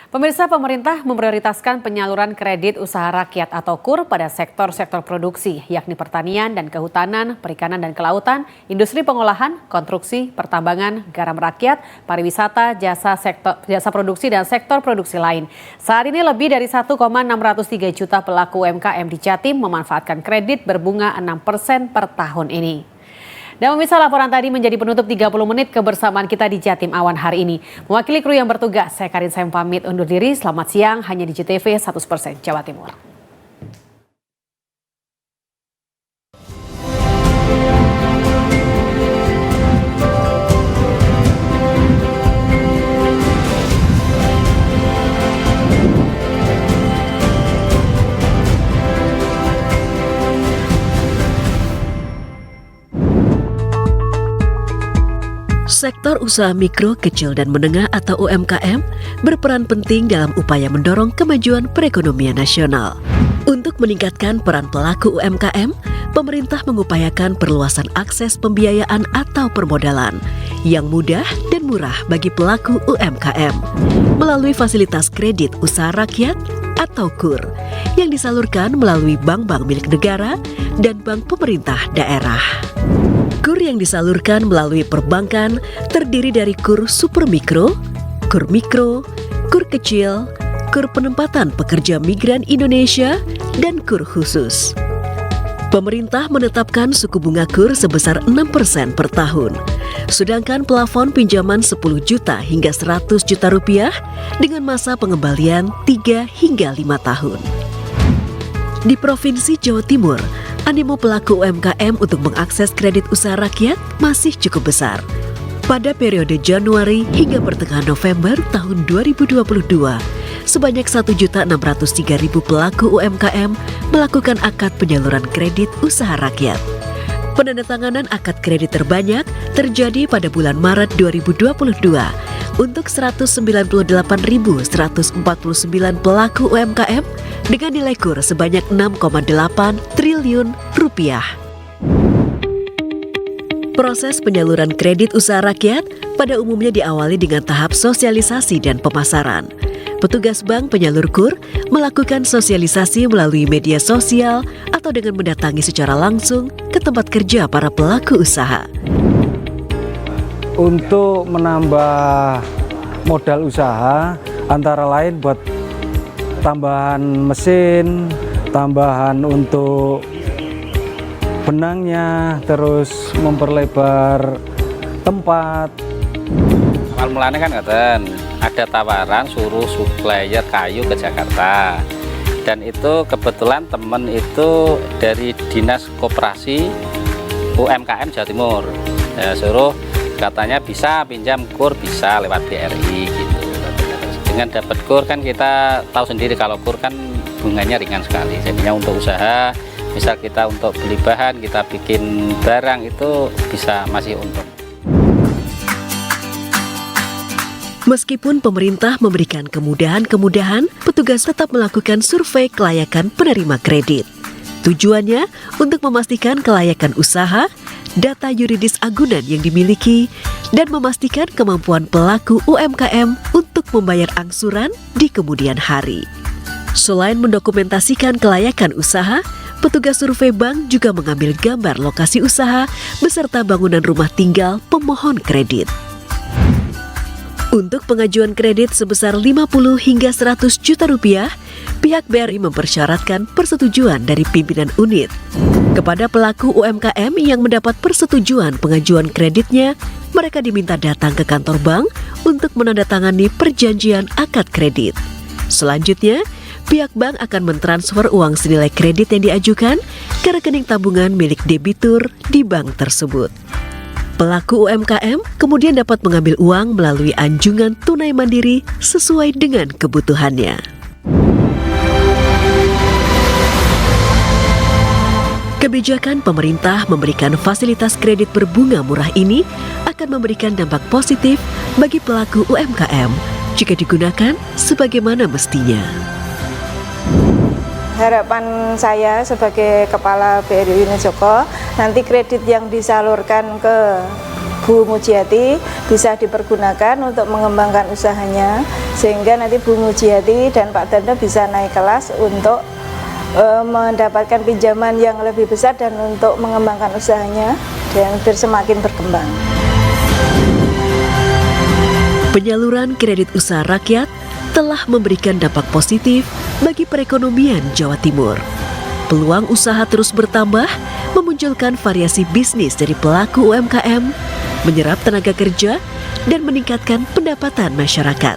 Pemirsa, pemerintah memprioritaskan penyaluran kredit usaha rakyat atau KUR pada sektor-sektor produksi, yakni pertanian dan kehutanan, perikanan dan kelautan, industri pengolahan, konstruksi, pertambangan, garam rakyat, pariwisata, jasa produksi dan sektor produksi lain. Saat ini lebih dari 1,603 juta pelaku UMKM di Jatim memanfaatkan kredit berbunga 6% per tahun ini. Dan pemirsa, laporan tadi menjadi penutup 30 menit kebersamaan kita di Jatim Awan hari ini. Mewakili kru yang bertugas, saya Karin Saim pamit undur diri. Selamat siang, hanya di JTV 100% Jawa Timur. Sektor usaha mikro, kecil, dan menengah atau UMKM berperan penting dalam upaya mendorong kemajuan perekonomian nasional. Untuk meningkatkan peran pelaku UMKM, pemerintah mengupayakan perluasan akses pembiayaan atau permodalan yang mudah dan murah bagi pelaku UMKM melalui fasilitas kredit usaha rakyat atau KUR yang disalurkan melalui bank-bank milik negara dan bank pemerintah daerah. KUR yang disalurkan melalui perbankan terdiri dari KUR super mikro, KUR mikro, KUR kecil, KUR penempatan pekerja migran Indonesia, dan KUR khusus. Pemerintah menetapkan suku bunga KUR sebesar 6% per tahun, sedangkan plafon pinjaman 10 juta hingga 100 juta rupiah dengan masa pengembalian 3 hingga 5 tahun. Di Provinsi Jawa Timur, animo pelaku UMKM untuk mengakses kredit usaha rakyat masih cukup besar. Pada periode Januari hingga pertengahan November tahun 2022, sebanyak 1.603.000 pelaku UMKM melakukan akad penyaluran kredit usaha rakyat. Penandatanganan akad kredit terbanyak terjadi pada bulan Maret 2022 untuk 198.149 pelaku UMKM dengan nilai KUR sebanyak 6,8 triliun rupiah. Proses penyaluran kredit usaha rakyat pada umumnya diawali dengan tahap sosialisasi dan pemasaran. Petugas bank penyalur KUR melakukan sosialisasi melalui media sosial atau dengan mendatangi secara langsung ke tempat kerja para pelaku usaha. Untuk menambah modal usaha, antara lain buat tambahan mesin, tambahan untuk benangnya, terus memperlebar tempat. Awal mulanya kan ada tawaran suruh supplier kayu ke Jakarta, dan itu kebetulan temen itu dari Dinas Koperasi UMKM Jawa Timur, ya, suruh katanya bisa pinjam KUR, bisa lewat BRI gitu. Dengan dapat KUR kan kita tahu sendiri kalau KUR kan bunganya ringan sekali, jadinya untuk usaha, misal kita untuk beli bahan, kita bikin barang itu bisa masih untung. Meskipun pemerintah memberikan kemudahan-kemudahan, petugas tetap melakukan survei kelayakan penerima kredit. Tujuannya untuk memastikan kelayakan usaha, data yuridis agunan yang dimiliki, dan memastikan kemampuan pelaku UMKM untuk membayar angsuran di kemudian hari. Selain mendokumentasikan kelayakan usaha, petugas survei bank juga mengambil gambar lokasi usaha beserta bangunan rumah tinggal pemohon kredit. Untuk pengajuan kredit sebesar 50 hingga 100 juta rupiah, pihak BRI mempersyaratkan persetujuan dari pimpinan unit. Kepada pelaku UMKM yang mendapat persetujuan pengajuan kreditnya, mereka diminta datang ke kantor bank untuk menandatangani perjanjian akad kredit. Selanjutnya, pihak bank akan mentransfer uang senilai kredit yang diajukan ke rekening tabungan milik debitur di bank tersebut. Pelaku UMKM kemudian dapat mengambil uang melalui anjungan tunai mandiri sesuai dengan kebutuhannya. Kebijakan pemerintah memberikan fasilitas kredit berbunga murah ini akan memberikan dampak positif bagi pelaku UMKM jika digunakan sebagaimana mestinya. Harapan saya sebagai Kepala BRI Widinata Joko, nanti kredit yang disalurkan ke Bu Mujiati bisa dipergunakan untuk mengembangkan usahanya, sehingga nanti Bu Mujiati dan Pak Danda bisa naik kelas untuk mendapatkan pinjaman yang lebih besar dan untuk mengembangkan usahanya dan semakin berkembang. Penyaluran kredit usaha rakyat telah memberikan dampak positif bagi perekonomian Jawa Timur. Peluang usaha terus bertambah, memunculkan variasi bisnis dari pelaku UMKM, menyerap tenaga kerja, dan meningkatkan pendapatan masyarakat.